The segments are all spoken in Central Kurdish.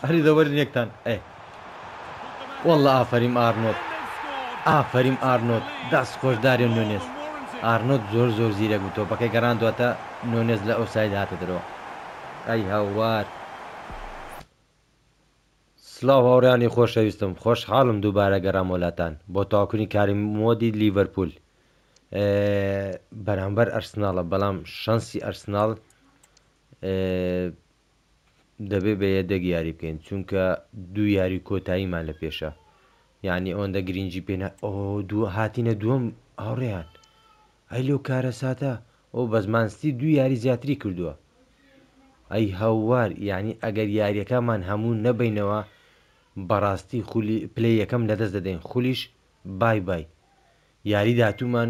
هەری دەوەرن یەکتان والله ئافریم ئارنۆت ئافریم ئارنۆت دەست خۆشداری نونێز ئارنۆت زۆر زۆر زیرەک بوو تۆپەکەی گەڕاندواتە نونێز لە ئۆساید هاتە دەرەوە ئەی هاوار سلااو هاوڕیانی خۆشەویستم خۆشحاڵم دووبارە گەڕام وڵاتان بۆ تاواکوونی کاری مۆدی لیڤەرپول بەرامبەر ئەرسناڵە بەڵام شانسی ئەرسناڵ دەبێ بە یەدەک یاری بکەین چونکە دوو یاری کۆتاییمان لە پێشە یعنی ئەوەندە گرنگجی پێنا دووە هاتینە دووەم هاوڕێیان ئەی لەو کارە ساتە ئەو بەزمانستی دوو یاری زیاتری کردووە ئەی هاووار یعنی ئەگەر یاریەکەمان هەموو نەبینەوە بەڕاستی خولی پلەی یەکەم لەدەست دەدەین خولیش بای بای یاری داهاتوومان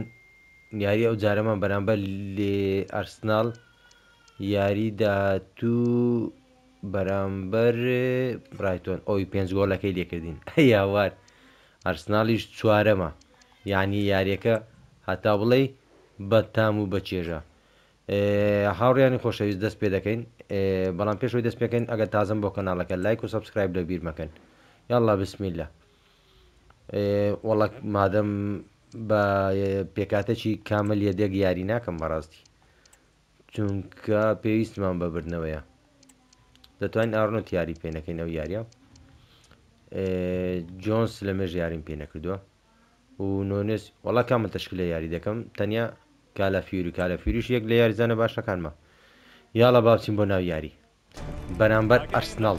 یاری ئەو جارەمان بەرامبەر لێ ئەرسناڵ یاری داهاتوو بەرامبەر برایتۆن ئەوی 5 گۆڵەکەی لێکردین ئەی هاوار ئەرسناڵیش چوارەمە یعنی یاریەکە هەتا بڵێ بەتام و بەچێژە هاوڕیانی خۆشەویست دەست پێ دەکەین بەڵام پێشەوەی دەست پێکەین ئەگەر تازم بۆ کەناڵەکە لایک و سەبسکرایب لە بیر مەکەن یاڵڵا بسمیلە وەڵک مادەم بە پێکاتەکی کامل یەدێک یاری ناکەم بەڕاستی چونکە پێویستمان بەبردنەوەیە دەتوانین ئارنۆت یاری پێ نەکەین ئەو یاریە جۆنس لە مێژ یاریم پێ نەکردووە و نۆنێس وەڵا کامل تەشکیلە یاری دەکەم تەنیا کالەفیریش یەک لە یاریزانە باشەکانمە یاڵە باوچین بۆ ناو یاری بەرامبەر ئەرسناڵ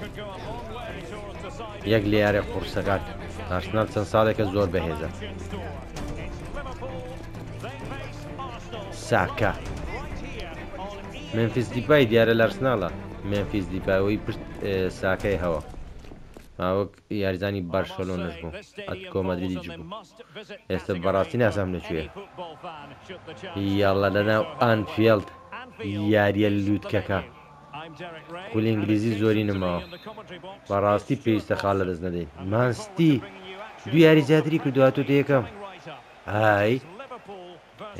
یەک لە یارە قورسەکات ئەرسناڵ چەند ساڵێکە زۆر بەهێزە ساکە مێمفیس دیپای دیارە لە ئەرسناڵە مێمفیس دیپایەوەی پشت ساکەی هەوە ماوەک یاریزانی بارشەلۆنەش بوو ئەتلێتیکۆ مەدریدیش بوو ئێستا بەڕاستی ناسام لەکوێیە یاڵە لەناو ئانفیلد یاریە لووتکەکە خولی ئینگلیزی زۆری نماوە بەڕاستی پێویستە خاڵ لە دەست نەدەین مانستی دوو یاری زیاتری کردوهاتۆتە یەکەم ئای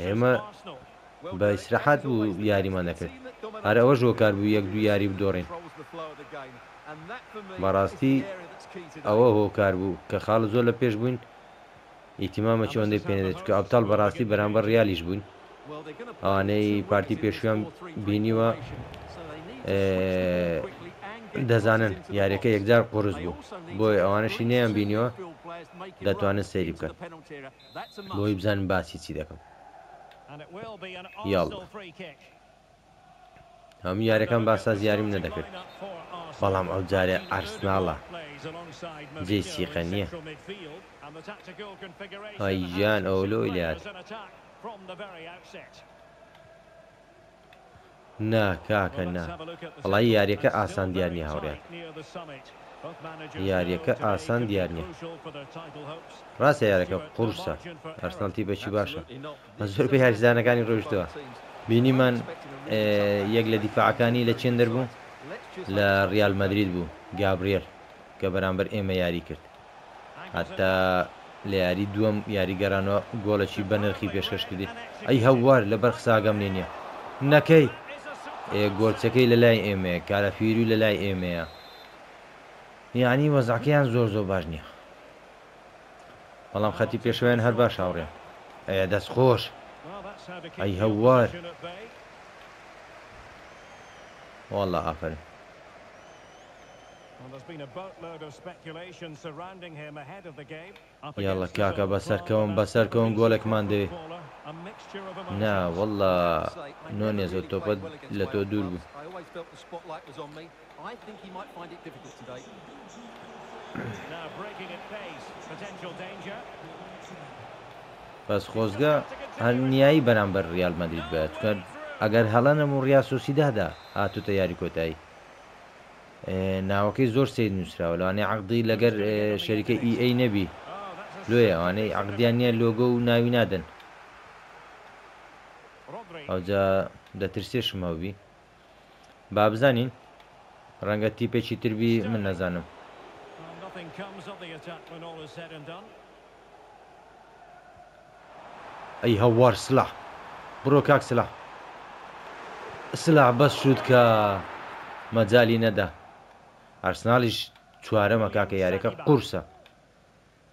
ئێمە بە ئیسراحات بوو یاریمان دەکرد هەر ئەوە ژۆکار بوو یەک دوو یاری بدۆڕین بەڕاستی ئەوە هۆکار بوو کە خاڵ زۆر لە پێش بووین ئیتیمامە چۆندەی پێنێت چکە ئەبتاڵ بەڕاستی بەرامبەر ڕیالیش بووین ئەوانەی پارتی پێشویان بینیوە دەزانن یاریەکە یەکجار قورس بوو بۆی ئەوانەشی نەیان بینیوە دەتوانن سەیری بکەن بۆی بزانن باسی چی دەکەم یاڵ هەموو یاریەکان باساز یاریم نەدەکرد بەڵام ئەو جارێ ئەرسناڵە جێی سیقە نییە هەیژیان ئەو لۆی لات نا کاکە نا وەڵی یاریەکە ئاسان دیار نییە هاوڕێن یاریەکە ئاسان دیار نییە ڕاستە یاریەکە قورسە ئەرسناڵ تیپێکی باشە زۆر بە یاریزانەکانی ڕۆیشتووە بینیمان یەک لە دیفاعەکانی لە چێن دەربوو لە ڕیال مەدرید بوو گابریێل کە بەرامبەر ئێمە یاری کرد هەتا لە یاری دووەم یاریگەرانەوە گۆڵەکی بە نرخی پێشکەش کردی ئەی هەوار لە بەر خساگەم لێنە نەکەی گۆرچەکەی لە لای ئێمەیە کارەفیری لە لای ئێمەیە یعنی وەزعکەیان زۆر زۆر باش نییە بەڵام خەتی پێشەوەیان هەر باش هاوڕێ ئەیە دەست خۆش ئەی هەوار والله ئافرین یاڵە کاکە بەسەرکەون گۆڵێکمان دەوێ نا والله نۆنێزە تۆپە لە تۆ دوور بوو بەس خۆزگە هەرنیایی بەرامبەر ڕیال مەدرید بێت کرد ئەگەر هەڵەنەم و ڕیا سۆسیدادا هاتوتە یاری کۆتایی ناوەکەی زۆر سید نووسراوە لەوانەیە عەقدی لەگەر شەریکە ئەی نەبی لۆیە ئەوانەی عەقدیان نییە لۆگۆ و ناوی نادەن ئەوجا دەترسێ شمەوبی با بزانین ڕەنگە تیپێکی تربی من نەزانم ئەی هەوار سلاح بڕۆ کاک سلاح بەس شوت کە مەجای نەدا ئارسناڵیش چوارەمە کاکە یاریەکە قورسە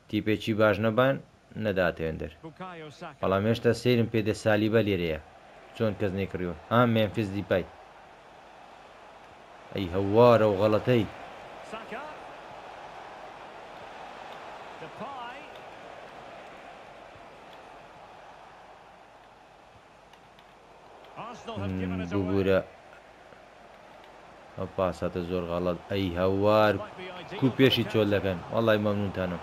تیپێکی باش نەبان نەداتێندەر بەڵام هێشتا سێرم پێدە سالیبە لێرەیە چۆن کەس نێکڕیوە مێمفیس دیپای ئەی هەوارە و غەڵەتەی ببوورە ئەو پاساتە زۆر غەڵەت ئەی هەوار کو پێشی چۆل دەکەن وەڵای مەمنونتانم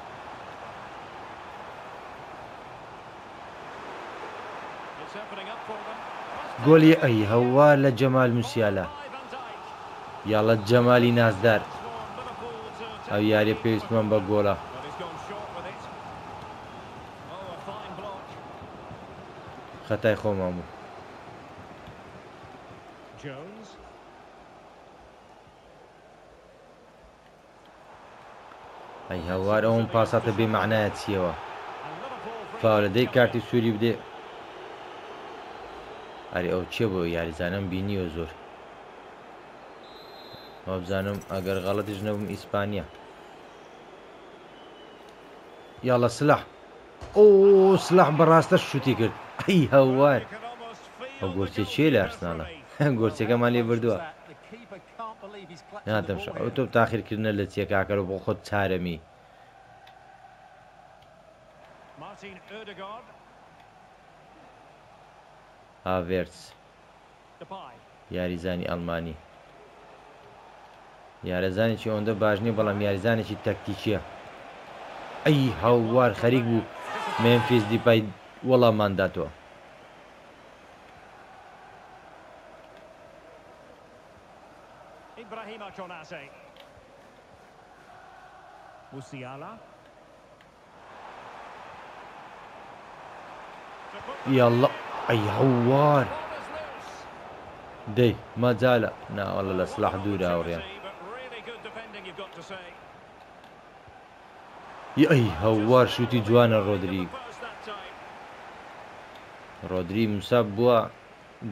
گۆلی ئەی هەوار لە جەمال موسیالە یاڵە جەمالی نازدار ئەو یاریە پێویستمان بە گۆڵە خەتای خۆمان بوو ئەی هەوار ئەوم پاساتە بێ معنایە چیەوە فاولەدەی کارتی سووری بدێ ئەری ئەو چێ بۆ یاریزانم بینیوە زۆر ئەو بزانم ئەگەر غەڵەتیش نەبووم ئیسپانیا یاڵە سلاح ئۆ سلاح بەڕاستە شوتی کرد ئەی هەوار ئەو گۆرچێ چێ لە ئارسناڵە گۆرچەکەمان لێ بردووە ناتەمش ئەو تۆ تاخیرکردنە لە چێکاکەرە بۆ خۆت چارەمی هاڤێرتس یاریزانی ئەڵمانی یارەزانێکی ئەوەندە باش نییە بەڵام یاریزانێکی تەکتیکیە ئەی هەوار خەریک بوو مێمفیس دیپای وەڵامان داتەوە یاڵڵا ئەی هەوار دەی مەجالە ناوەڵە لە سلاح دوورە هاوڕێیان ئەی هەوار شوتی جوانە ڕۆدری موسا بووە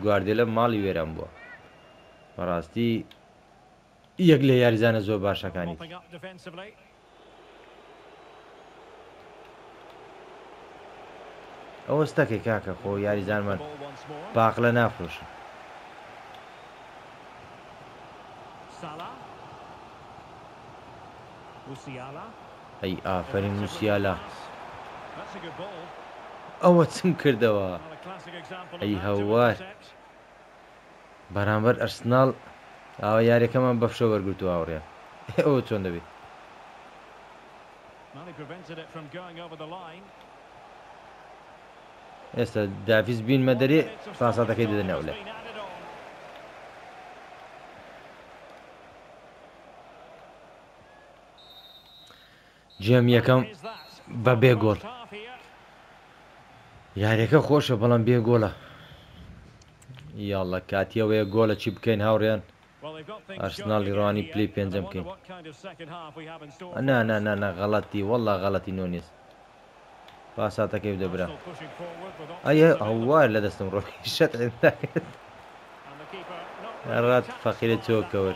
گواردێلە ماڵی وێران بووە بەڕاستی یەک لە یاریزانە زۆر باشەکانی ئەوەستەکەی کاکە خۆ یاریزانمان باقلە نافرۆشن ئەی ئافرین موسیالە ئەوە چم کردەوە ئەی هەوار بەرامبەر ئەرسناڵ ئاوا یاریەکەمان بەفشە وەرگرتووە هاوڕێیان ئەوە چۆن دەبێت ئێستا دافیز بینمە دەرێ پاساتەکەی دەدە ناولێ جێم یەکەم بە بێ گۆڵ یاریەکە خۆشە بەڵام بێ گۆڵە یاڵە کاتیەوەیە گۆڵە چی بکەین هاوڕێیان ئارسناڵی ڕوانی پلەی پێنجەم بکەین نا غەڵەتی وەڵا غەڵەتی نۆنیست پاساتەکەی بدەبرا ئەیە هەوار لە دەستم ڕۆی شەت ڕات فەقیرە چۆکەوە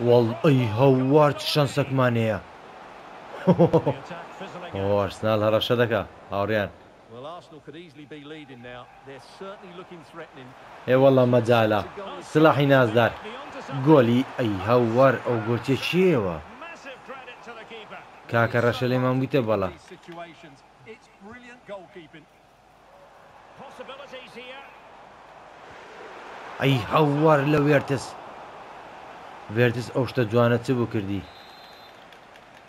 وەڵ ئەی هەوار چ شەنسەکمانەیە ئارسناڵ هەڕەشە دەکا هاوڕێیان وەڵا مەجالە سلاحی نازدار گۆلی ئەی هەوار ئەو گۆچێ چیەوە کاکە ڕەشە لێمان بیتە بەڵا ئەی هەوار لە وێرتس ئەو شتە جوانە چ بوو کردی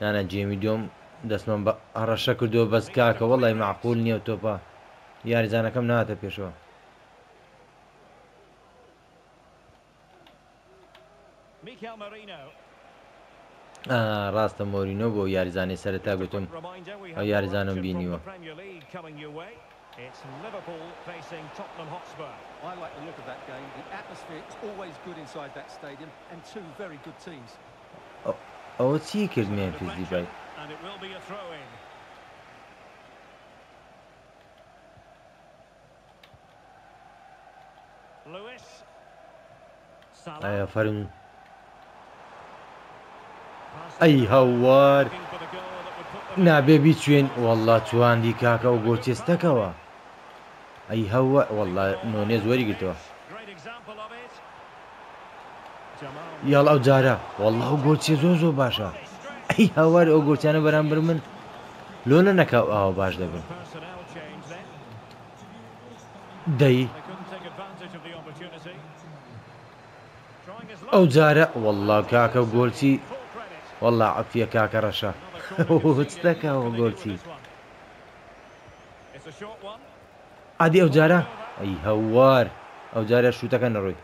نانە جێمی دۆم دەستمان بە هەڕەشە کردەوە بەس کاکە وەڵای معقول نییە و تۆپە یاریزانەکەم ناتە پێشەوە ڕاستە مۆرینۆ بۆ یاریزانی سەرەتا گوتم ئەو یاریزانم بینیوە It's Liverpool facing Tottenham Hotspur. I like the look of that game. The atmosphere is always good inside that stadium and two very good teams. Oh, چی کرد مێمفیس دیپای And it will be a throw in. Lewis. ئایا فەرم Passing ئەی it هەوار looking for the goal that would put them نابێ بیچوێن وەڵڵا چواندی کاکە و گۆچێستەکەوە ئەی هەوە وەڵڵا نۆنێز وەریگرتەوە Great example of it. Jamal یاڵ ئەو جارە وەڵڵا و گۆچێ زۆ باشە ئەی هەوار ئەو گۆچانە بەرامبەر من لۆنە نەکاو ئاوە باش دەبن personnel change then. دەی They couldn't take advantage of the opportunity. Trying his ئەو luck. جارە وەڵڵا کاکە گۆلچی Full credit. وەڵڵا عەفیە کاکە ڕەشە Another corner هچ conceded. What دەکەوە can they do with گۆلچی this one? It's a short one. ئادی ئەو جارە ئەی هەوار ئەو جارە شوتەکە نەڕۆی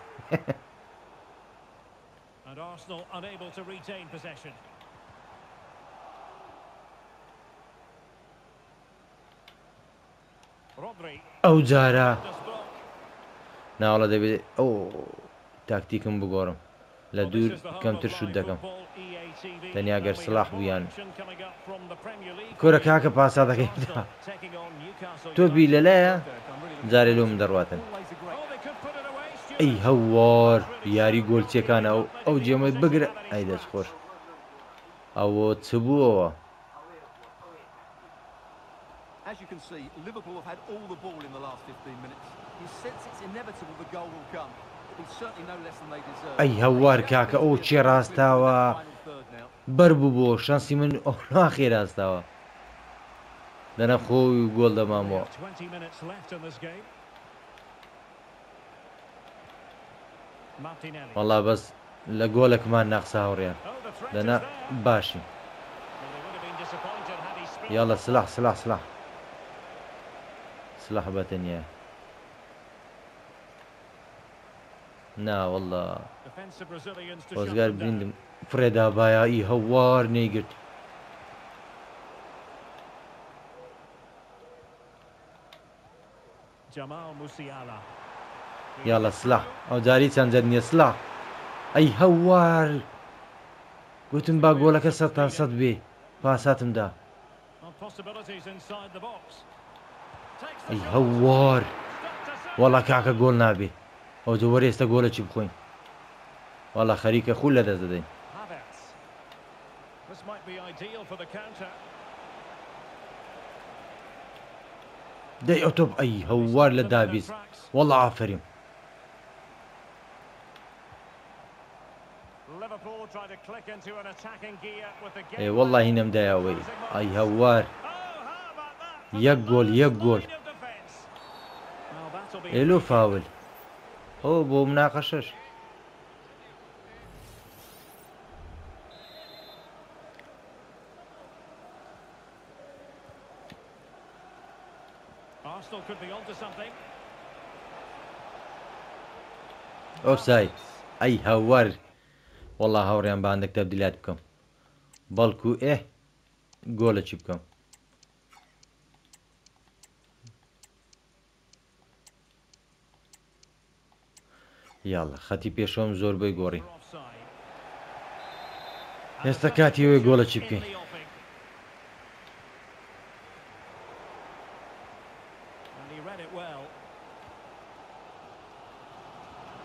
And Arsenal unable to retain possession. Rodri ئەو جارە does block. ناوەڵە دەبێت ئەو تاکتیکم بگۆڕم لە Well, دوور this is the home کەمتر of شوت live دەکەم football, EA TV, تەنیا and گەر we have سلاح more بیان action coming up from the Premier League. کۆرە کاکە پاسا دەکەیدا Arsenal taking on Newcastle تۆپی United. لەلایە جارێ لۆم دەڕواتن Oh, they could put it away, Stuart. ئەی هەوار یاری گۆلچەکانە ئەو جێمەی بگرە ئەی دەست خۆش ئەوە چ بووەوە As you can see, Liverpool have had all the ball in the last 15 minutes. You sense it's inevitable the goal will come. It'll be certainly no less than they deserve. ئەی هەوار کاکە ئەو چێ ڕاستاوە بەر بوو بۆ شانسی من ئەو ناخێ ڕاستاوە دەنە خۆی گۆڵ دەمامەوە 20 minutes left in this game. Martinelli. وەڵا بەس لە گۆلێکمان ناقسا هەوڕێیان Oh, the threat is دەنا there. باشی Well, they would have been disappointed had he scored. یاڵە سلاح سلاح سلاح سلاح بەتەنیە نا وەڵا Defensive Brazilians to shut خۆزگار them down. بریندم فرێدا باە ئی هەوار نەیگرت Jamal Musiala. یاڵە سلاح ئەو جاری چەند جەر نییە سلاح ئەی هەوار گوتم با گۆلەکە 100 بێ پاساتمدا Well, possibilities inside the box. Takes the ئەی shot. هەوار Stuck to set. وەڵا کاکە گۆل نابێ ئەو جە وەرە ئێستا گۆلە چی بخۆین وەڵا خەریکە خول لە دەست دەدەین Havertz. This might be ideal for the counter. دەی ئەو تۆپ ئەی هەوار لە دابیست وەڵا ئافریم Liverpool try to click into an attacking gear with the ئێ game. وەڵا هینەم دایەوەی ئەی هەوار Oh, how about that? یەک گۆل یەک گۆل Line of defence. Well, that'll be ئێلۆ فاول ئەو بۆ مناقەشەش Arsenal could be onto something. ئۆفساید ئەی هەوار وەڵا هەوڕیان بە هەندێک تەبدیلات بکەم بەڵکو ئێ گۆلە چی بکەم یاڵە خەتی پێشۆم زۆربەی گۆڕی For offside. ئێستا کاتی وێ گۆلە چی In بکەین the offing. And he read it well.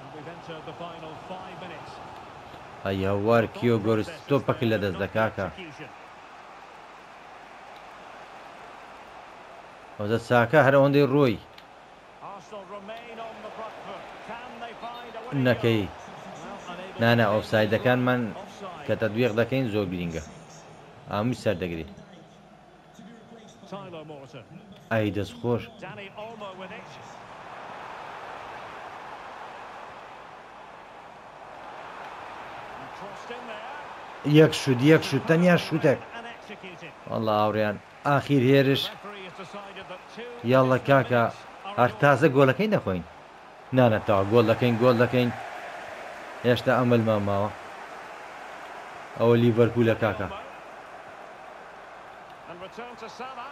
And we've entered the final 5 minutes. ئەی هەوار کیۆ گۆرس تۆپەکە لە دەست دەکاکە ئەوزە چاکە هەر ئەوەندەی ڕۆی Arsenal remain on the front foot. Can they find a winning نەکەی goal? Well, unable نانە to ئۆفسایدەکانمان offside. کە تەدوێق دەکەین زۆر گرینگە ئامی سەردەگری Tyler Morton. ئای دەستخۆش Danny Olmo with it. And crossed in there. یەک شوت تەنیا شوتێک And executed. وەڵا هاوڕێیان ئاخیر هێرش Referee has decided that two یاڵە additional کاکە minutes are هەر in تازە گۆلەکەی نەخۆین نانەتەوە گۆل دەکەین هێشتا ئەمەلمان ماوە ئەوە لیڤەرپولە کاکە Olmo. And return to Salah.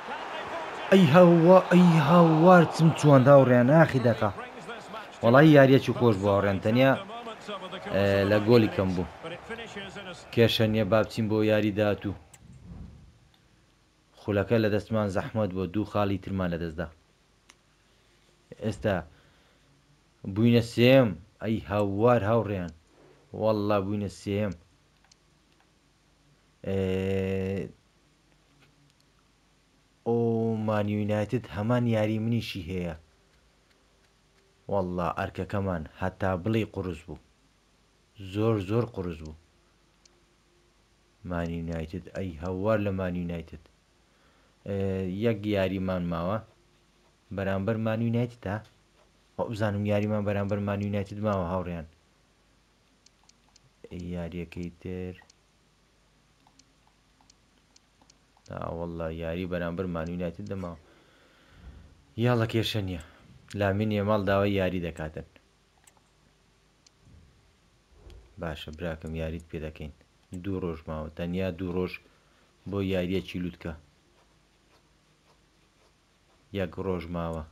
Can they forge it? ئەی هاوار چم چواندا هاوڕێیان ئاخی دەکا Brings this match to وەڵی یاریەکی خۆش بوو هاوڕێن تەنیا the moments over the course of لە the گۆلی 90 کەم بوو minutes, but it finishes in a کێشە نییە با بچین بۆ یاری داهاتوو خولەکە لە دەستمان زەحمەت بۆ دوو خاڵی ترمان لە دەستدا ئێستا بووینە سێم ئەی هاوار هاوڕێیان وەڵڵا بووینە سێم ئۆ مان یونایتد هەمان یاری منیشی هەیە وەڵڵا ئەرکەکەمان هەتا بڵێ قورس بوو زۆر قورس بوو مان یونایتد ئەی هەوار لە مان یونایتد یەک یاریمان ماوە بەرامبەر مان یونایتد تا بزانم یاریمان بەرامبەر مان یونایتد ماوە هاوڕێیان یاریەکەی تر وەڵڵا یاری بەرامبەر مان یونایتد دەماوە یاڵە کێشە نییە لامین یەماڵ داوای یاری دەکاتن باشە براکەم یاریت پێ دەکەین 2 ڕۆژ ماوە تەنیا 2 ڕۆژ بۆ یاریە چیلووتکە 1 ڕۆژ ماوە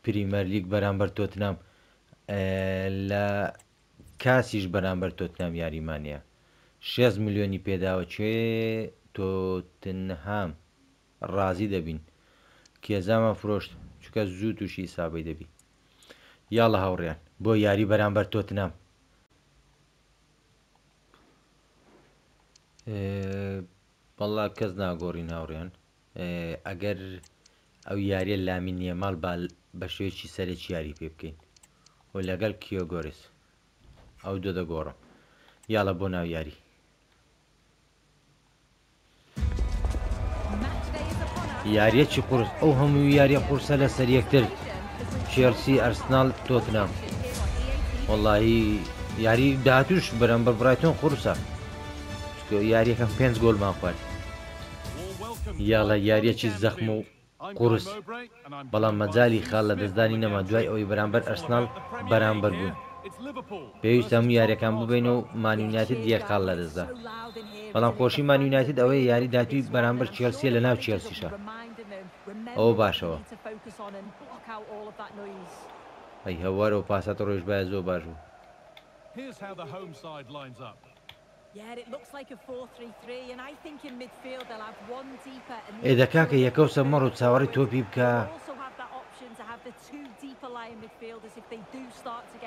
پریمەر لیگ بەرامبەر تۆتنام لە کاسیش بەرامبەر تۆتنام یاریمانە 6 ملیۆنی پێداوە کوێ تۆتنهام ڕازی دەبین کێزامە فرۆشت چکە زوو تووشی حسابەی دەبی یاڵە هاوڕێیان بۆ یاری بەرامبەر تۆتنام بەڵا کەس ناگۆڕین هاوڕێیان ئەگەر ئەو یاریە لامین یەماڵ بە شێوەیەکی سەرێکی یاری پێ بکەین و لەگەڵ کیۆگۆرس ئەو دۆ دەگۆڕم یاڵە بۆ ناو یاری یاریەکی قورس ئەو هەموو یاریە قورسە لە سەر یەکتر چێلسی ئەرسناڵ تۆتنام وەڵڵاهی یاری داهاتووش بەرامبەر برایتۆن قورسە یاریەکەم 5 گۆڵمان خوارد یاڵە یاریەکی زەخم و قورس بەڵام مەجای خاڵ لە دەستدانی نەما دوای ئەوەی بەرامبەر ئەرسناڵ بەرامبەر بوون پێویستە هەموو یاریەکان ببینەوە و مان یونایتد یەک خاڵ لە دەستدا بەڵام خۆشی مان یونایتد ئەوەیە یاری داهاتووی بەرامبەر چێلسیە لە ناو چێلسیشە ئەوە باشەوە ئەی هەوارەوە پاسات ڕۆژ باە زۆر باش بوو ئێدەکاکە یەکەو سەمەڕ و چاوەڕی تۆپی بکە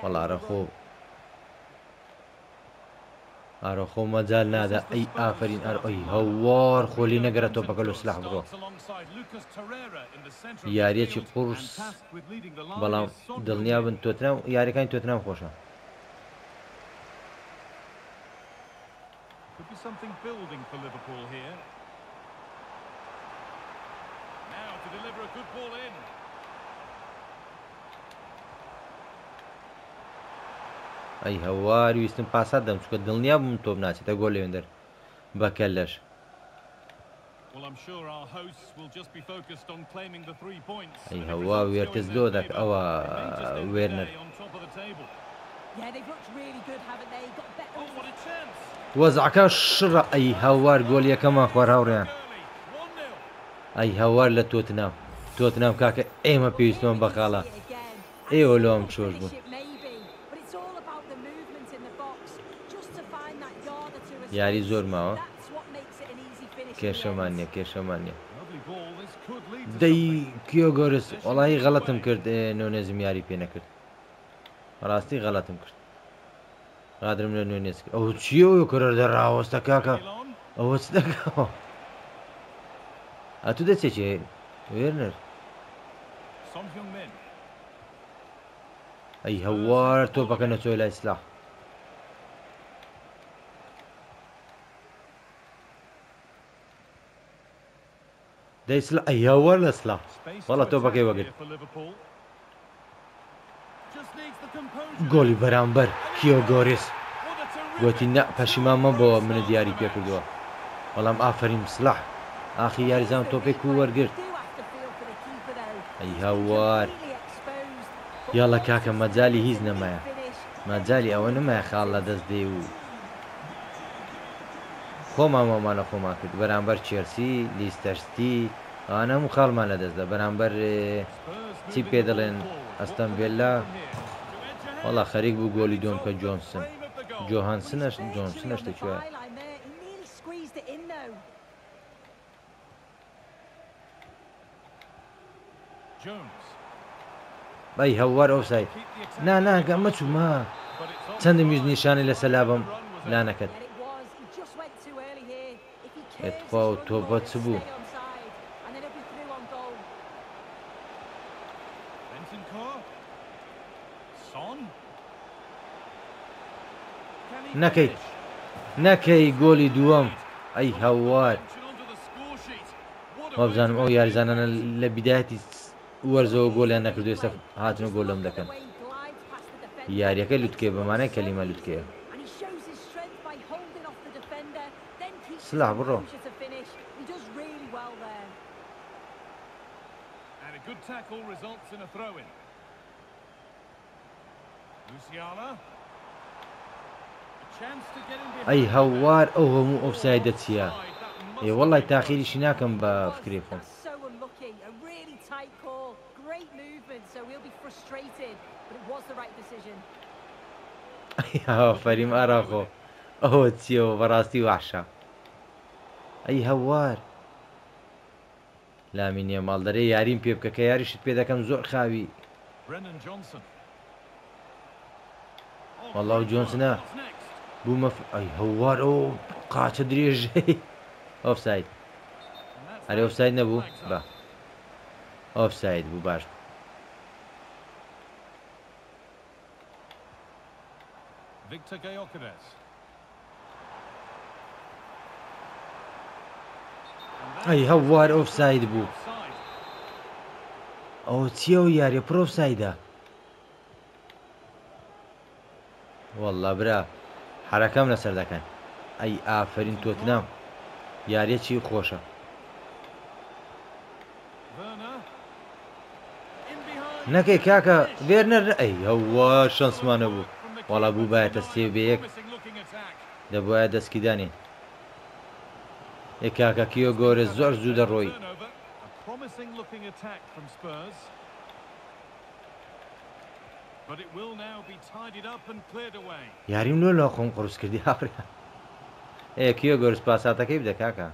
وەڵارەخۆ ئارەخۆ مەجال نادا ئەی ئافرین ئەی هەوار خۆلی نەگەرە تۆپەکە لە سلاح بڕۆ یاریەکی قورس بەڵام دڵنیا بن تۆتنام یاریەکانی تۆتنام خۆشە Something building for Liverpool here. Now to deliver a good ball in. ئەی هەوار ویستم پاسات دەم چکە دڵنیا بووم تۆ بناچێتە گۆڵ لێوێندەر بەکەلەش ئەی هەوا وێرتز دۆ دەک ئەوە وێرنەر وەزعەکە شڕە ئەی هەوار گۆڵ یەکەمان خوار هاوڕێیان ئەی هەوار لە تۆتنام کاکە ئێمە پێویستمان بەخاڵە ئێوە لۆم چۆش بوون یاری زۆر ماوە کێشەمان نییە دەی کیۆگۆرس وەڵاهی غەڵەتم کرد نۆنێزم یاری پێ نەکرد ڕاستی غەڵەتم کرد ڕادرم لە نوێنێز کرد ئەو چیە کۆرە دەڕاوەستە کاکە ئەوە چ دەکەەوە ئەتو دەچێکێ وێرنەر ئەی هەوار تۆپەکە نەچۆی لای سلاح دەیسلا ئەی هەوار لە سلاح وەڵە تۆپەکەی وەگرت گۆڵی بەرامبەر کیۆگۆرس گوتی نە پەشیمان مەبەوە منە دیاری پێ کردووە بەڵام ئافرین سلاح ئاخی یاریزان تۆپێک و وەرگرت ئەی هەوار یاڵە کاکە مەجای هیچ نەمایە مەجای ئەوە نەمایە خاڵ لە دەست دێ و خۆمان مامانە خۆمان کرد بەرامبەر چێلسی لیستەرستی ئەوانە هەموو خاڵمان لە دەستدا بەرامبەر چی پێ دەڵێن ئەستەن ڤیلا وەڵا خەریک بوو گۆلی دۆم کە جۆنسن جۆنسنەش دەکوێ ئەی هەوار ئۆفساید نا گەمە چوومە چەندم ویست نیشانی لەسەر لابم لا نەکەت ئێتخوا و تۆپە چ بوو نەکەی گۆلی دووەم ئەی هەوار وابزانم ئەو یاریزانانە لە بیدایەتی وەرزەوە گۆلیان نەکردو ئێستا هاتنە گۆل لەم دەکەن یاریەکە لوتکێ بەمانای کەلیمە لوتکەیە سلاح بڕۆ ئەی هەوار ئەو هەموو ئۆفسایدە چییە ئێ وەڵی تاخیریشی ناکەم بە فکری خۆم فەریم ئاراخۆ ئەوە چیەوە بەڕاستی وحشە ئەی هەوار لامینە ماڵدەرێ یاریم پێ بکە کە یاریشت پێ دەکەم زۆر خاوی وەڵڵاو جۆنسنە بوومە ئەی هەوار ئەو قاچە درێژەی ئۆفساید هەرێ ئۆفساید نەبوو بە ئۆفساید بوو باش ئەی هەوار ئۆفساید بوو ئەوە چییە و یاریە پرۆفسایدە وەڵڵا برا حرەکەم لەسەر دەکەن ئەی ئافرین تۆتنام یاریەکی خۆشە نەکەی کاکە وێرنەر ئەی هەوا شانسمانە بوو وەڵا بوو باەتە سێ بە یەک دەبواە دەستکیدانێ کاکە کیۆ گۆرە زۆر زوو دەڕۆی یاریم لۆ لە خۆم قڕوس کردی هاڕێ کیۆ گۆرس پاساتەکەی بدە کاکە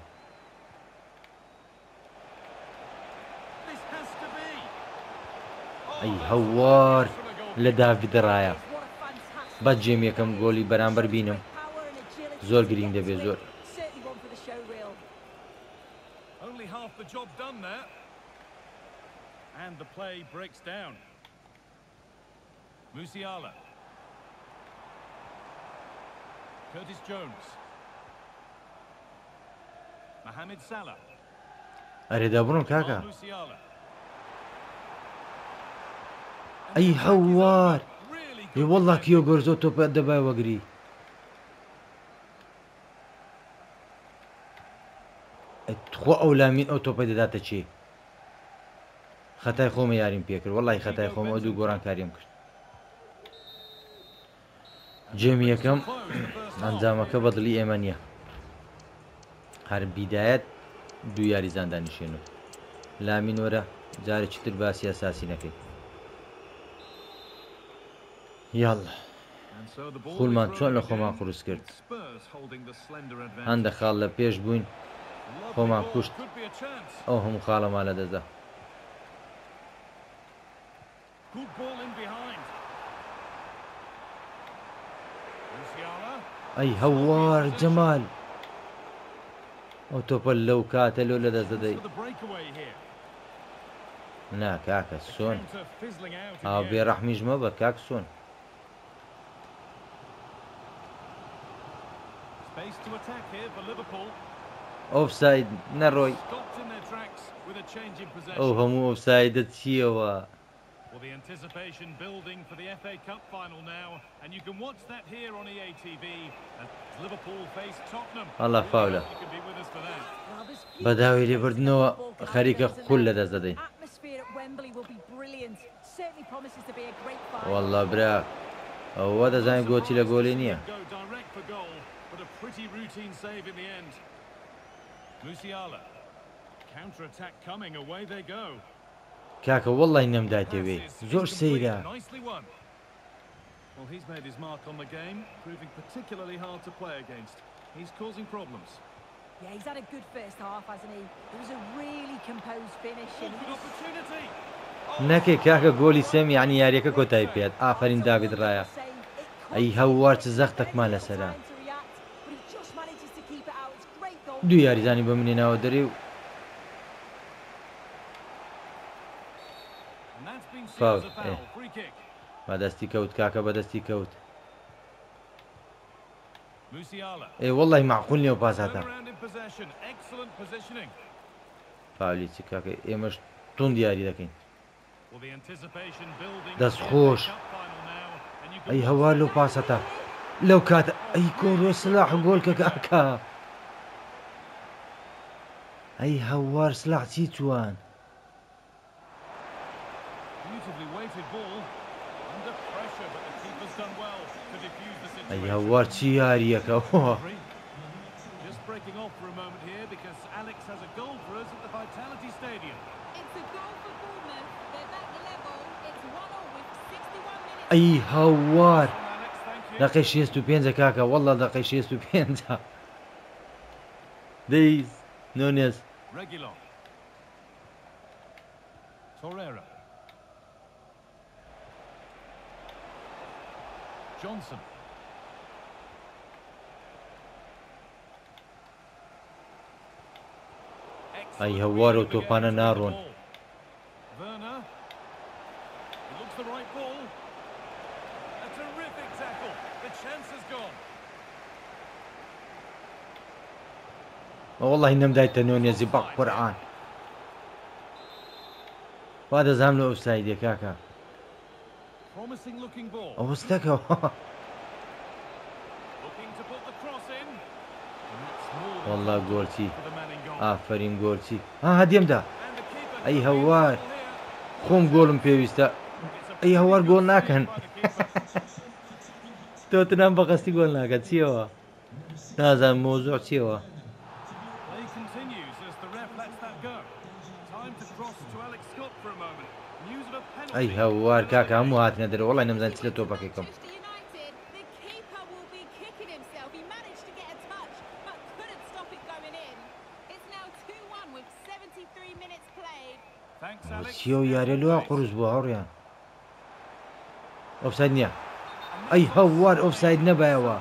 ئەی هەوار لە داڤیدڕایە بە جێم یەکەم گۆلی بەرامبەر بینم زۆر گرنگ دەبێت زۆر Musiala. Curtis Jones. Mohamed Salah. ئەرێ دەبڕۆن کاکە ئەی هەوار ێ وەڵڵا کیۆ گۆرزۆ تۆپە دەبای وەگری خۆ ئەو لامین ئەو تۆپە دەداتە چێ خەتای خۆمە یاریم پێکرد وەڵی خەتای خۆم ئەو دوو گۆڕان کاریم کرد جێمی یەکەم ئەنجامەکە بەدڵی ئێمە نییە هەر بیدایەت دوو یاریزان دانیشێنن لامین وەرە جارێکی تر باسی ئەساسی نەکەی یاڵڵا خۆلمان چۆن لە خۆمان قورس کرد هەندە خاڵ لە پێش بووین خۆمان کوشت ئەو هەموو خاڵەمان لە دەستدا ئەی هەوار جەمال ئەو تۆپە لەو کاتە لۆ لە دەست دەدەی نا کاکە سۆن ئاو بێڕەحمیش مەبە کاک سۆن ئۆفساید نەڕۆی ئەو هەموو ئۆفسایدە چییەوە Well, the anticipation building for the FA Cup final now, and you can watch that here on EA TV as Liverpool face Tottenham. Allah faula. بەداوی لێبردنەوە خەریکە خول لە دەست دەدەین وەڵڵا برا ئەوە دەزانین گۆچی لە گۆلی نییە کاکە وەڵڵای نەمداتەوێ زۆر سەیرە Well, he's made his mark on the game, proving particularly hard to play against. He's causing problems. Yeah, he's had a good first half, hasn't he? It was a really composed finish. Good opportunity. نەکەی کاکە گۆلی سێم یعنی یاریەکە کۆتایی پێات. ئافرین داوید ڕایە. ئەی هەوار چ زەختێکمان لەسەرا. دوو یاریزانی بە منێناوە دەرێ و فاول. بەدەستی کەوت کاکە بەدەستی کەوت. وەڵی معقول نییە و پاساتە فاولی چ کاکە ئێمەش تون دیاری دەکەین. دەست خۆش ئەی هەوار لەو پاسەتە لەو کاتە ئەی کۆرۆ سلاح گۆلکە کاکە ئەی هەوار سلاح چی چوان ئەی هەوار چی یاریەکە ئەی هەوار دەقەی 65 کاکە وەڵڵا دەقەی 65 دەی نونێز Johnson. ئەی هەوار و تۆپانە ناڕۆن. وەڵڵی نەمدایتە نۆنێزی بەق قورعان وا دەزانم لە ئۆفسایدێ کاکە ئەوستەکەەوە وەڵڵا گۆڵچی ئافرین گۆڵچی هەدیێمدا ئەی هەوار خۆم گۆڵم پێویستە ئەی هەوار گۆڵ ناکەن تۆتنام بەقەستی گۆڵ ناکەن چیەوە نازانم مۆزوع چیەوە ئەی هەوار کاکە هەموو هاتنە دەرە وەڵی نەمزان چ لە تۆپەکەیکەم چیە و یارێ لەوە قڕوس بوو هەوڕیان ئۆفساید نییە ئەی هەوار ئۆفساید نەبایەوە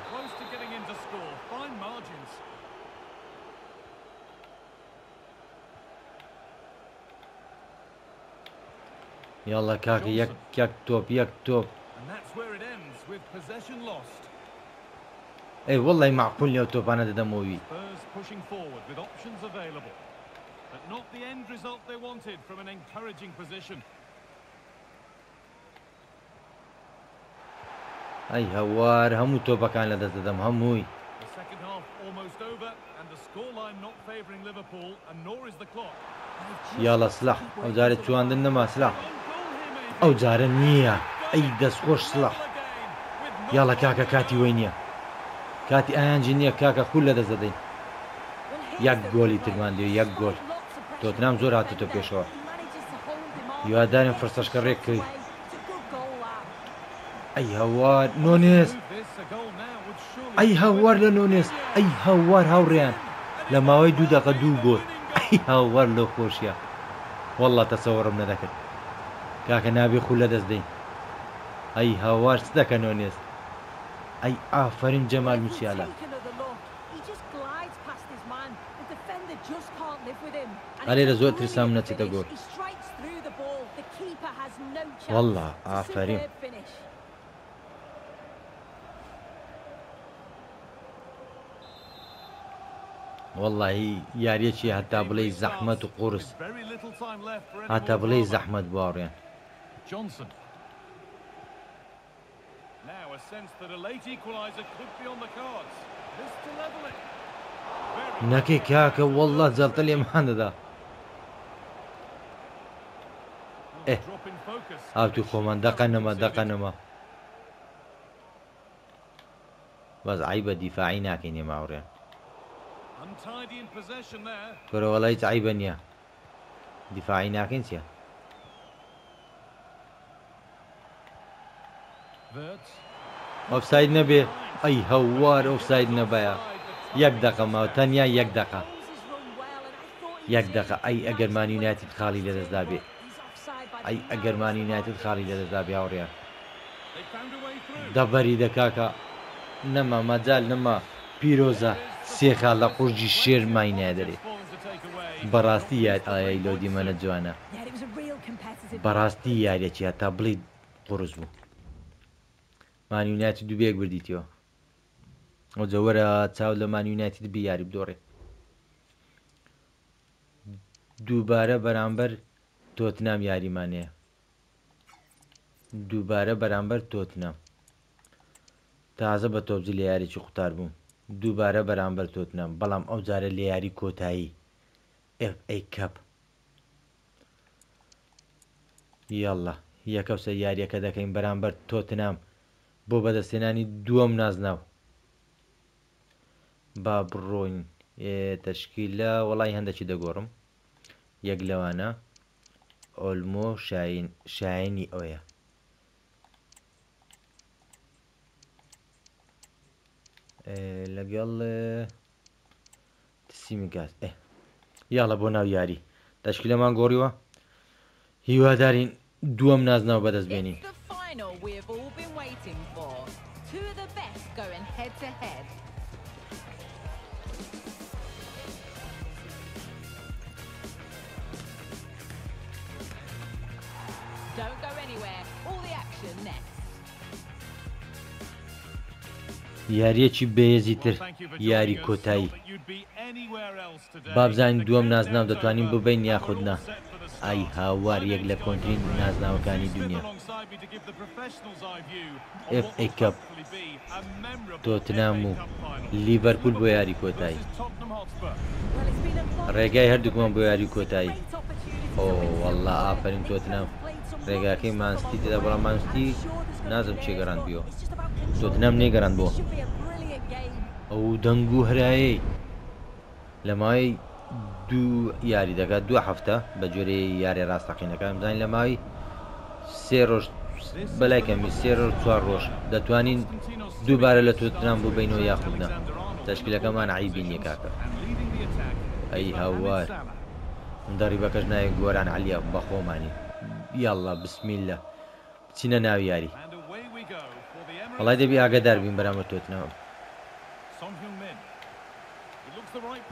یاڵڵا کاکە یەک تۆپ یەک تۆپ ئەی وەڵی معقول نیە تۆپانە دەدەمەوەی ئەی هەوار هەموو تۆپەکان لە دەست دەدەم هەمووی یاڵە سلاح ئەو جارێت چواندن نەما سلاح ئەو جارە نییە ئەی دەستخۆش سلاح یاڵە کاکە کاتی وەی نییە کاتی ئایانجی نییە کاکە خول لە دەست دەدەین یەک گۆلی ترمان دێ یەک گۆل تۆتنام زۆر هاتوتە پێشەوە هیوادارم فرسەشکە ڕێک کرد ئەی هەوار نۆنێز ئەی هەوار لە نۆنێز ئەی هەوار هاوڕێیان لە ماوەی 2 دقە 2 گۆل ئەی هاوار لەو خۆشیە وەڵڵا تەسەوەڕم نەدەکرد کاکە نابێ خول لە دەست دەین ئەی هاوار چ دەکە نۆنێز ئەی ئافرین جەمال موسیالا ئەلێرە زۆر ترسام نەچێتە گۆڵ وەڵڵا ئافرین وەڵڵاهی یاریەکی هەتا بڵێ زەحمەت و قورس هەتا بڵێ زەحمەت باڕێن نەکەی کاکە وەڵڵا جەڵتە لێمان دەدا هاوتی خۆمان دەقەنەمە دەقەنەمە بەس عیبە دیفاعی ناکەینێ ماوڕێن کۆرە وەڵی هیچ عیبە نییە دیفاعی ناکەین چییە ئۆفساید نەبێ ئەی هەوار ئۆفساید نەبایە یەک دقە ماوە تەنیا یەک دقە یەک دقە ئەی ئەگەرمانی ناتی خاڵی لەدەستدا بێ ئەی ئەگەرمانی یونایتد خاڵی لەدەدا بیاوڕێن دەبەری دەکاکە نەما مەجال نەما پیرۆزە سێخا لە قورجی شێر ماینای دەرێ بەڕاستی ئایای لۆ دیمەنە جوانە بەڕاستی یاریەکی تا بڵیت قڕز بوو مان یونایتد دووبێک بردیتەوە ئەو جەوەرە چاو لە مان یونایتد بی یاری بدۆڕێ دووبارە بەرامبەر تۆتنام یاریمانەیە دووبارە بەرامبەر تۆتنام تازە بە تۆبجی لە یاریی قوتار بووم دووبارە بەرامبەر تۆتنام بەڵام ئەو جارە لە یاری کۆتایی FA Cup یاڵڵا یەکەوسە یاریەکە دەکەین بەرامبەر تۆتنام بۆ بەدەستێنانی دووەم نازناو با بڕۆین تەشکیلە وەڵی هەندێکی دەگۆڕم یەک لەوانە ئۆلمۆ شاینی ئەوەیە لەگەڵ تسیمیکاس یاڵە بۆ ناو یاری تەشکیلەمان گۆڕیوە هیوادارین دووەم نازناو بەدەست بێنین Don't go anywhere. All the action next. یاریەکی بەهێزیتر یاری کۆتایی بابزانین دووەم نازناو دەتوانین ببین یاخودنا ئای هاوار یەک لە کۆنترین نازناوەکانی دنیا FA Cup تۆتنام و لیڤەرپول بۆ یاری کۆتایی ڕێگای هەردووکمان بۆ یاری کۆتایی ئۆ وەڵڵا ئافرین تۆتنام ڕێگاکەی مانستی تێدا بەڵام مانستی نازم چێ گەڕاندبیەوە تۆتنام نێگەڕاند بۆ ئەو دەنگ و هەرایەی لە ماوەی دوو یاری دەکات دوو هەفتە بە جۆرەی یاری ڕاستەقینەکان بزانین لە ماوەی سێ ڕۆژ بەلای کەمی سێ ڕۆژ چوار ڕۆژ دەتوانین دووبارە لە تۆتنام ببینەوە یاخودنا تەشکیلەکەمان عیبی نییە کاکە ئەی هاوار دەڕیبەکەش نایە گۆران عەلیە بەخۆمانی یاڵڵا بسمیلە بچینە ناو یاری وەڵای دەبی ئاگادار بین بەرامبەر تۆتنام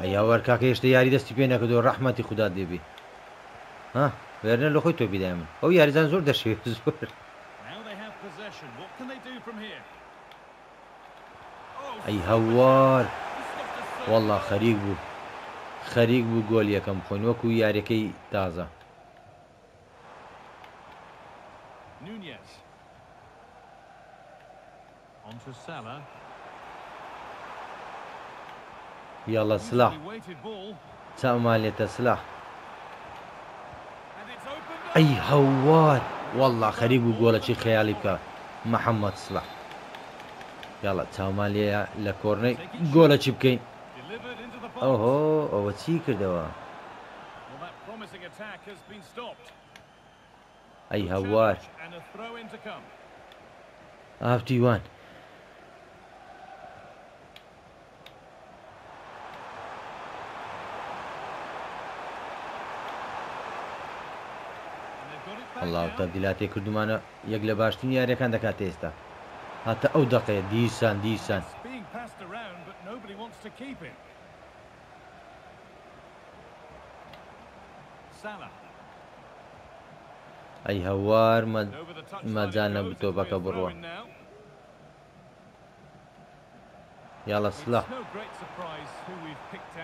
ئەیاوەر کاکە هێشتا یاری دەستی پێ نەکردەوە ڕەحمەتی خوددا دێبێ ها وێرنە لە خۆی تۆ بیدای من ئەو یاریزان زۆر دەشێت زۆر ئەی هەوار وەڵڵا خەریک بوو گۆل یەکەم خۆین وەکو یاریەکەی تازە یاڵە سلاح چاومان لێتە سلاح ئەی هەوار وەڵڵا خەریک بوو گۆڵەکی خەیاڵی بکە محەممەد سلاح یاڵە چاومان لێ لە کۆرنەی گۆڵەکی بکەین ئەوهۆ ئەوە چی کردەوە ئەی هەوار ئافتیوان الله تەبدیلاتی کردومانە یەک لە باشترین یاریەکان دەکات ئێستا هاتە ئەو دەقەیە دیسان ئەی هەوار مەجال نەبوو تۆپەکە بڕوە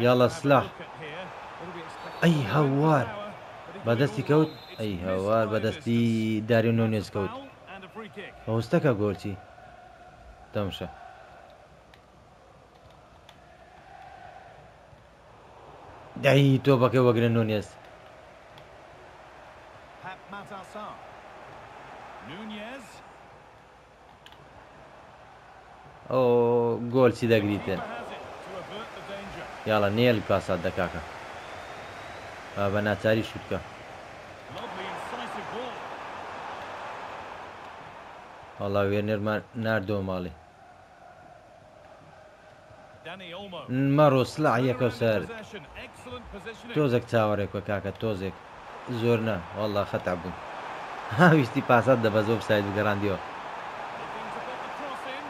یاڵە سلاح ئەی هەوار بەدەستی کەوت ئەی هەوار بەدەستی داری نۆنێز کەوت بەهۆستەکە گۆڵچی تەمشە دای تۆپەکە وەگرە نۆنێز ئەو گۆڵچی دەگریتن یاڵە نێڵی پاسات دەکاکە بە ناچاری شوتکە وەڵا وێرنێرمان ناردەوە ماڵێ مەڕۆ سلاح یەکەو سەر تۆزێک چاوەڕێک بە کاکە تۆزێک زۆر نا وەڵا خەتا بوون هاویستی پاسات دەبەز ئۆفساید گەڕاندیەوە. Looking to put the cross in.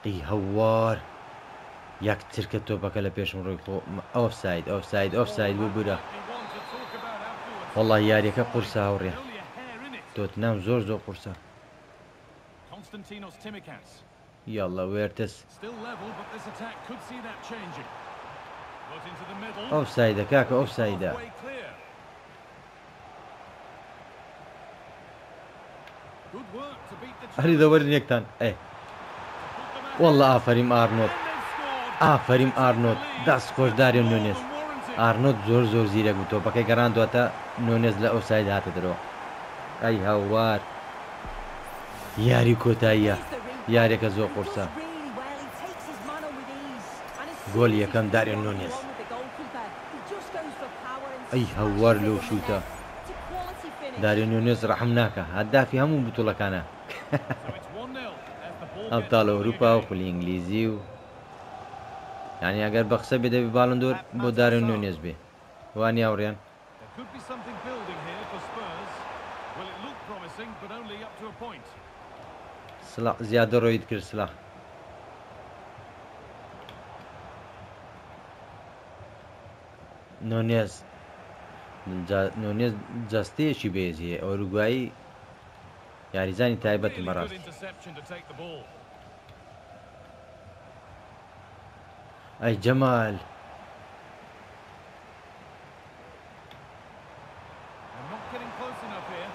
ئەی هەوار یەک ترکە تۆپەکە لە پێشم ڕۆی خۆ ئۆفساید ئۆفساید ئۆفساید بوو بورە. We want to talk about afterwards. وەڵڵا یاریەکە قورسە هاوڕێ. Only a hair in it. تۆتنام زۆر قورسە. Konstantinos Tsimikas. یاڵڵا وێرتس Still level, but this attack could see that changing. Put into the middle. ئۆفسایدە کاکە ئۆفسایدە. Halfway clear. Good work to beat the هەری دەوەرن یەکتان ئێ وەڵڵا ئافەریم ئارنۆت ئافەریم ئارنۆت دەست خۆشداری نونێز. ئارنۆت زۆر زیرەک بوو تۆپەکەی گەڕاندواتە نونێز لە ئۆفساید هاتە دەرەوە. ئەی هەوار یاری کۆتاییە یارێکە زۆر قورسە. گۆل یەکەم داریۆن نونێز. ئەی هەوار لەو شوتە داریۆن نونێز ڕەحم ناکە هەدافی هەموو بوتوڵەکانە. ئەبتاڵ ئەوروپا و خولی ئینگلیزی و یعنی ئەگەر بە قسە بێ دەبی باڵندۆر بۆ داریۆن نونێز بێ وانی هاوڕێیان. There could be something building here for Spurs. Well, it looked promising, but only up to a point. سلاح زیادە ڕۆیت کرد سلاح. نونێز جەستەیەکی بێزیە ئۆروگوایی یاریزانی تایبەت Really بەڕاست. good interception to take the ball. ئەی جەمال They're not getting close enough here.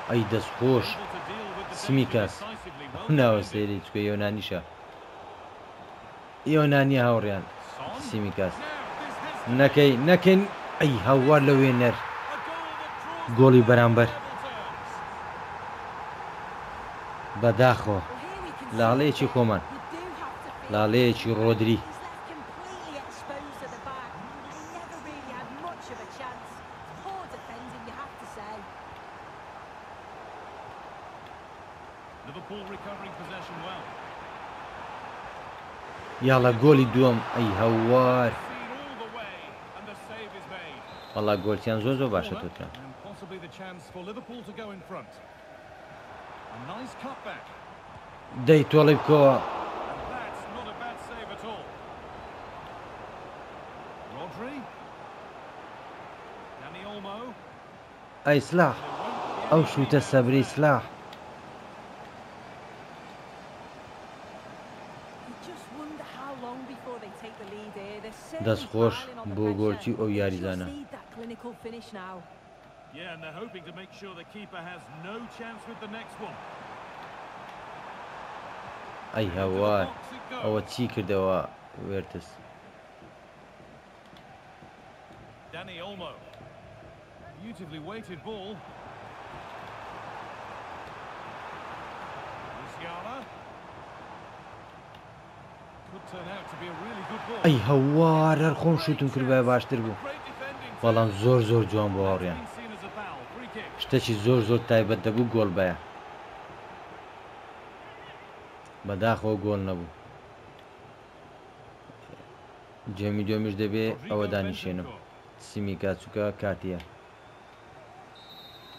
ئەی دەستخۆش Able to deal with the سمیکاس danger decisively. Well ناوە defended. سێری چکە یۆنانیشە یۆنانی هاوڕێیان Son. سیمیکاس Now, this has نەکەین ئەی هەوار لە وێنەر a goal that draws گۆڵی بەرامبەر level terms. بەداخەوە لاڵەیەکی خۆمان لاڵەیەکی ڕۆدری. Liverpool recovering possession well. یاڵە گۆلی دووەم ئەی هەوار Seen all the way, and the save is made. وەڵا گۆلتیان زۆر باشە Corner, تۆترا. and possibly the chance for Liverpool to go in front. A nice cutback. دەی تۆڵی بکەوە And that's not a bad save at all. Rodri. Dani Olmo. ئەی سلاح ئەو شوتە سەبری سلاح دەستخۆش بۆ گۆلچی ئەو یاریزانە. Yeah, and they're hoping to make sure the keeper has no chance with the next one. ئەی To the هەوار box it goes. ئەوە چی کردەوە وێرتس. Dani Olmo. Beautifully weighted ball. Musiala. Could turn out to be a really good ball. ئەی هەوار هەر خۆم شوتم کردبای باشتر بوو Great defending. بەڵام زۆر جوان بۆ هاوڕێیان. Been seen as a foul. Free kick. شتێکی زۆر تایبەت دەبوو گۆڵ بەیە بەداخەوە گۆڵ نەبوو. جێمی دوێمیش دەبێ ئەوە دانیشێنم سیمیکا چووکە کاتیە.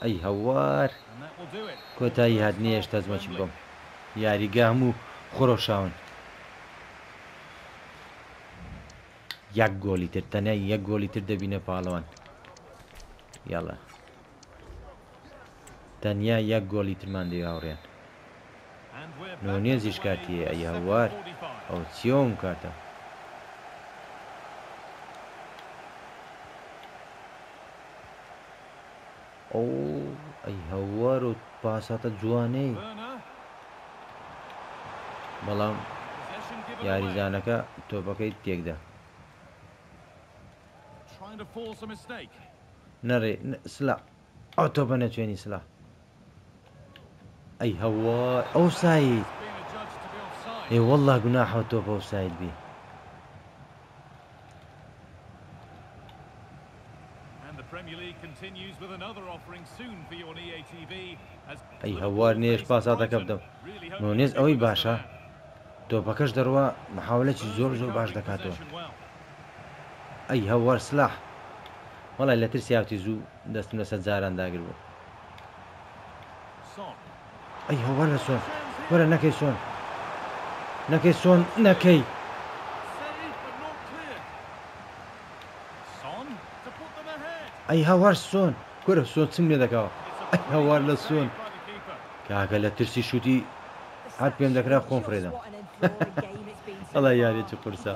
ئەی هەوار And that will do it. کۆتایی هاتنی هێشتا زمەچی بۆم یاریگە هەموو خۆڕۆشاون. یەک گۆلی تر تەنیا یەک گۆلی تر دەبینە پاڵەوان. یاڵە تەنیا یەک گۆلی ترمان دەوێ هاوڕێیان. And we're back نونێزیش underway کاتیە for ئەی 7:45. هەوار ئەو چیۆم کاتە. ئەو ئەی هەوار و پاساتە جوانەی Werner. بەڵام Possession given away. یاریزانەکە تۆپەکەی تێکدا. Trying to force a mistake. نەڕێ سلا ئەو تۆپە نەچێنی سلا. ئەی هەوار ئەو سایی Being adjudged to be offside. ئێ وەڵڵا گوناحەوە تۆپە ئەو ساید بی. And the Premier League continues with another offering soon for you on EA TV as ئەی هەوار نێش پاساتەکە بدەم. نونێز ئەوەی باشە تۆپەکەش دەڕوا محاولەکی زۆر باش دەکاتەوە. ئەی هەوار سلاح وەڵای لە ترسی هاوتی زوو دەستم لەسەر جاران داگر بوو. Son. ئەی هەوار لە سۆن وەرە نەکەی سۆن نەکەی سۆن نەکەی Saved but not clear. Son to put them ahead. ئەی هەوار سۆن کورە سۆن چم لێ دەکەوە ئەی هەوار لە سۆن By the keeper. کاکە لە ترسی شووتی هەر پێم دەکرا خۆم فرێدەم. والله یاریی قورسە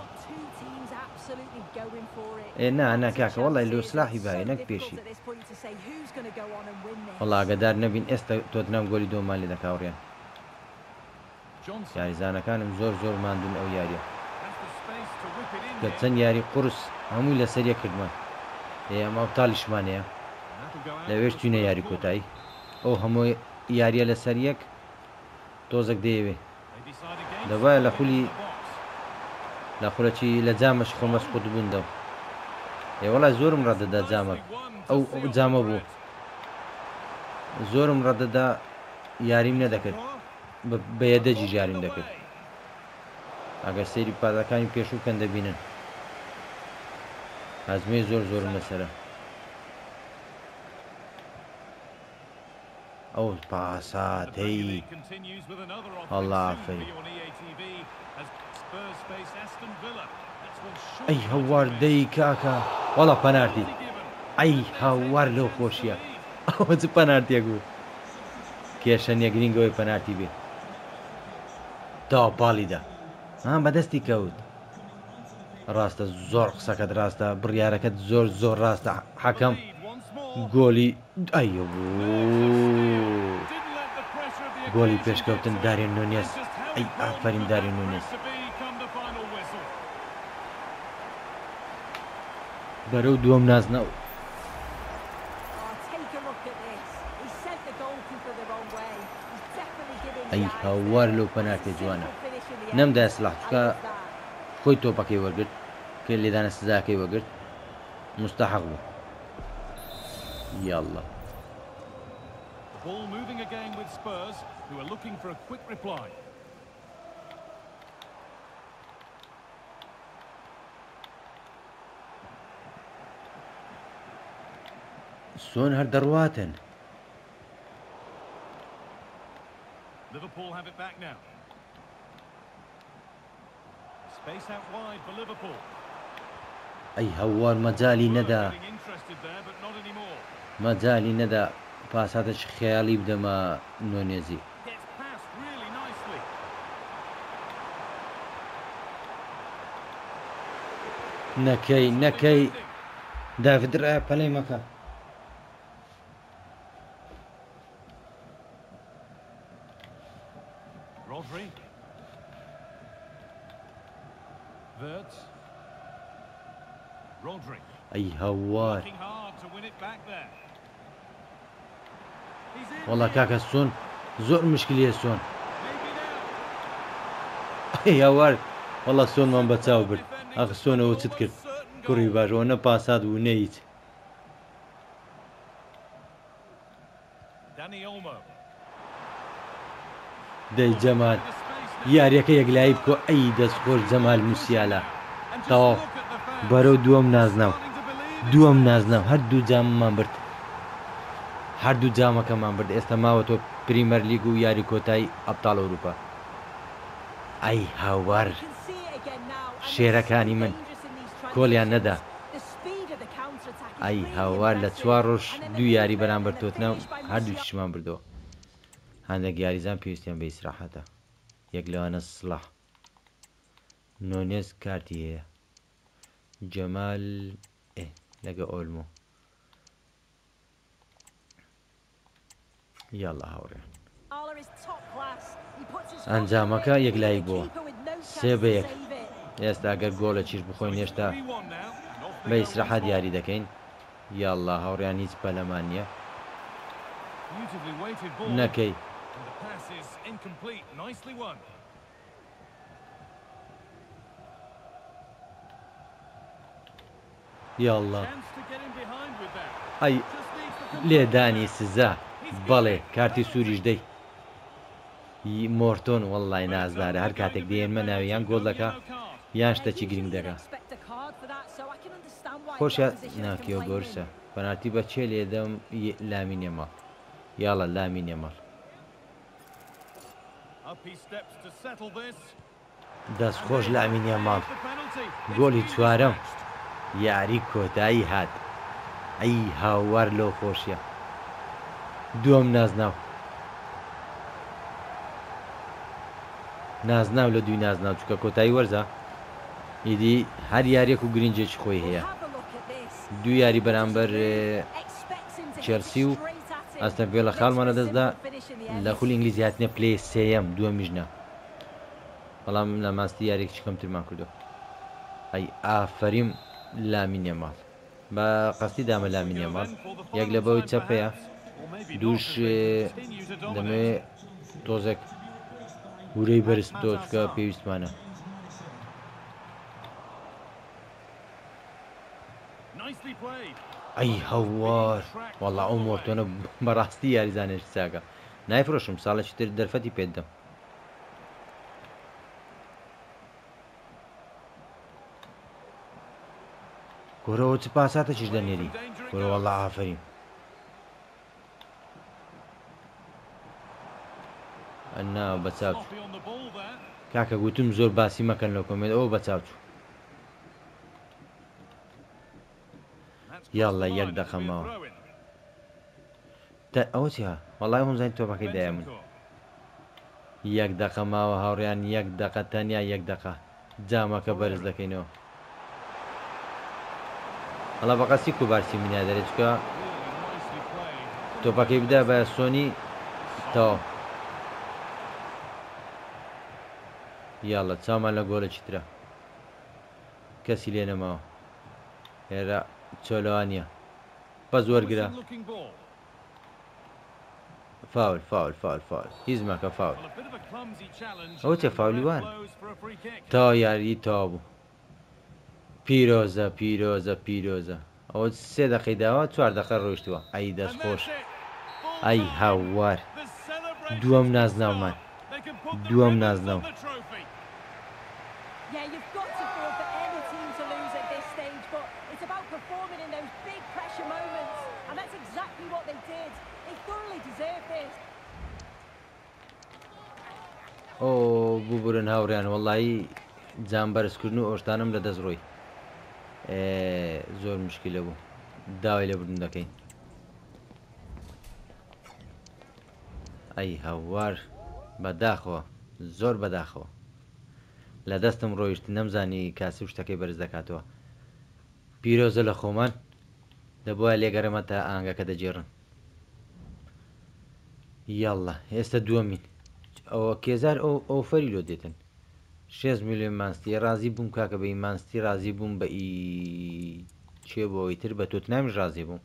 نا کاکە وەڵی لۆ سلاحی باە نەک پێشی وەڵا ئاگادار نەبین ئێستا تۆتنام گۆلی دۆمان لێ دەکاوڕێن. Johnson یاریزانەکانم زۆر زۆر ماندون ئەو یاریە has the space to whip it in کە here. چەند یاری قورس هەمووی لەسەریە کردمان ئەمە تاڵیشمانەیە That'll go out لەوێش for a توینە small یاری corner. کۆتایی ئەو هەموو یاریە لەسەر یەک تۆزێک دەیەوێ They decide against دەبایە لە it خولی in the box. لە خولەکی لە جامەش خۆمەس خۆت بووندەوە وەڵای زۆرم ڕەدەدا جامە ئەو جامە بوو زۆرم ڕەدەدا یاریم نەدەکرد بەیەدەجی ژاریم دەکرد ئەگەر سەیری پادەکانی پێشووکەن دەبینن ئازمێ زۆر زۆرم لەسەرە ئەو پاساتەی Continues with another Allah offensive Feri. on EATV as Spurs face Aston Villa. That's one short ئەی هەوار دەی کاکە وەڵا پەنارتی given. ئەی هاوار لەو خۆشیە ئەوە چ پەنارتێک بوو کێشە نیە گرنگەوەی پەنارتی بێ تا باڵیدا بەدەستی کەوت ڕاستە زۆر قسەکەت ڕاستە بڕیارەکەت زۆر زۆر ڕاستە حەکەم Lead once more. گۆلی ئەیە بوو Didn't let the pressure of the گۆلی occasion پێشکەوتن get to دارێن him. نونێز Just held ئەی the ball ئافرین for دارێن the نونێز referees to be come the final whistle. بەرەو دووەم نازنەوە ئەی هاوار لەو پەنارتێ جوانە نەمدا سلاح چکە خۆی تۆپەکەی وەرگرت کە لێدانە سزاکەی وەگرت مستحق بوو یاڵڵا The ball moving again with Spurs, who are looking for a quick reply. سۆن هەر دەڕواتن Liverpool have it back now. Space out wide for Liverpool. ئەی هەوار مەجالی نەدا Getting interested there, but not anymore. مەجالی نەدا پاساتش خەیاڵی بدەمە نۆنێزی Gets past really nicely. نەکەی داڤید ڕایە پەلەی مەکە Rodri. Wirtz. Rodri. ئەی هەوار Working hard to win it back there. He's in وەڵا here. کاکە سۆن زۆر مشکلیە سۆن Maybe now. ئەی هەوار وەڵا سۆنمان بەچاو برد ئەخ سۆنەوە چت کرد کوڕی باشەوە نە پاسات بوو نەیت Dani Olmo. دەی جەمال The space now. یاریەکە یەکلایی بکۆ ئەی دەستخۆش جەمال موسیالە And just تەواو look at the fans. بەرەو دووەم نازناو Starting to believe دووەم نازناو هەردوو جاممان برد هەردوو جامەکەمان برد ئێستا ماوە تۆ پریمەر لیگ و یاری کۆتایی ئەبتاڵ ئەوروپا ئەی هاوار شێرەکانی من کۆلیان نەدا ئەی هاوار لە چوار ڕۆژ دوو یاری بەرامبەر تۆتنەم هەردوو چشمان بردەوە هەندێک یاریزان پێویستیان بە ئیسراحەتە یەک لەوانە سڵاح نۆنێز کارتی هەیە جەمال لەگە ئۆلمۆ یاڵڵا هاوڕێ ئەنجامەکە یەکلایی بووە 3-1 ئێستا گەر گۆڵە چیش بخۆین هێشتا 3-1 now. Not بە big ئیسراحەت on this یاری دەکەین یاڵڵا هاوڕیان هیچ پەلەمان نییە one. Beautifully weighted ball. نەکەی And the pass is incomplete. Nicely won. یاڵڵا Chance to get in behind with that. ئەی Just needs the لێدانی سزا بەڵێ کارتی سووریش دەی مۆرتۆن وەڵڵای نازدارە هەر کاتێک دێنمە ناویان گۆڵ دەکا یان شتێکی گرنگ دەکا خۆشە ناکەوە گۆرسە پەنالتی بە چێ لێدەم لامین یامال یاڵە لامین یامال دەستخۆش لامین یامال گۆڵی چوارەم یاری کۆتایی هات ئەی هاوار لەو خۆشیە دووەم نازناو نازناو لە دوی نازناو چکە کۆتایی وەرزە ئیدی هەر یاریەک و گرنجێکی خۆی هەیە دوو یاری بەرامبەر چێلسی و ئەستەن ڤیلا خاڵمانە دەستدا لە خولی ئینگلیزی هاتنە پلەی سێیەم دووەمیژنە بەڵام لە ماستی یارێکی کەمترمان کردو ئەی ئافەریم لامین یامال بە قەستی دامە لامین یامال یەک لە بەوەی چەپەیە دووش دەمێ تۆزێک ورەی بەرز تۆ چکە پێویستمانە ئەی هەوار وەڵا ئەو مۆرتۆنە بەڕاستی یاریزانێکی چاکە نایفرۆشم ساڵێکی تر دەرفەتی پێدەم گۆرەوە چ پاساتە چیش دەنێری گۆرە وەڵا ئافرین ئەنا بەچاوچ کاکە گوتم زۆر باسی مەکەن لە کۆمێت ئەوە بەچاوچوو یاڵە یەک دەقەمەوە ئەوە چیە وەڵای هەمزانی تۆپەکەی دایە من یەک دەقەماوە هاوڕیان یەک دەقە تەنیا یەک دەقە جامەکە بەرز دەکەینەوە هەڵا بەقەسی کوبارسی منیا دەرێت چکە تۆپەکەی بدا بە سۆنی تەواو یاڵە چامان لە گۆڵە چیترە کەسی لێ نەماوە هێرا چۆلەوانە بە زۆرگرە فاول فاول فاول فاول هیچ مەکە فاول ئەوە چێ فاولیوان تا یاری تەوا بوو پیرۆزە پیرۆزە پیرۆزە ئەوە سێ دەقەی داوە چوار دەقە ڕۆیشتووە ئەی دەستخۆش ئەی هاوار دووەم نازناومان دووەم نازناو Yeah, you've got to feel for any team to lose at this stage, but it's about performing in those big pressure moments, and that's exactly what they did. They thoroughly deserved this. ئۆ ببورن هاوڕیان وەڵایی جانبەرزکردن و ئۆشتانم لە دەست ڕۆی زۆر مشکلە بوو داوای لە بردن دەکەین ئەی هاوار بەداخەوە زۆر بەداخەوە لە دەستم ڕۆیشت نەمزانی کاسی و شتەکەی بەرز دەکاتەوە پیرۆزە لە خۆمان دەبووە لێگەرەمە تا ئاهەنگەکە دەجێڕن یاڵڵا ئێستا دووەمین ئەوە کێزار ئەو فەری لۆ دێتن 6 میلیۆن مانستی ڕازی بووم کاکە بە مانستی ڕازی بووم بە چێ بۆەوەی تر بە تۆتنامیش ڕازی بووم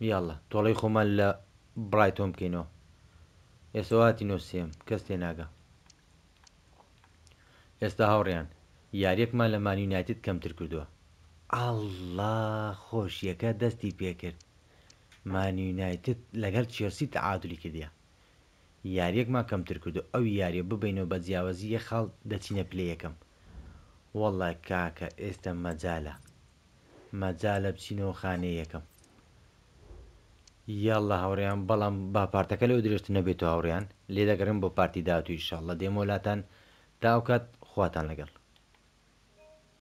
یاڵڵا تۆڵەی خۆمان لە برایتۆن بکەینەوە ئێستا هاتی نۆسێم کەس تێناگە ئێستا هاوڕێیان یاریەکمان لە مان یونایتد کەمتر کردووە ئەڵڵا خۆشیەکە دەستی پێکرد مان یونایتد لەگەڵ چێلسی تەعادولی کردیە یاریەکمان کەمتر کردو ئەو یاریە ببینەوە بە جیاوازی یەک خاڵ دەچینە پلەی یەکەم وەڵڵای کاکە ئێستا مەجالە بچینەوە خانەی یەکەم یاڵڵا هاوڕێیان بەڵام با پارتەکە لەو درێژتر نەبێتەوە هاوڕێیان لێ دەگەڕم بۆ پارتی داهاتوو ئینشاڵڵا دێمە وڵاتان تا ئەو کات خواتان لەگەڵ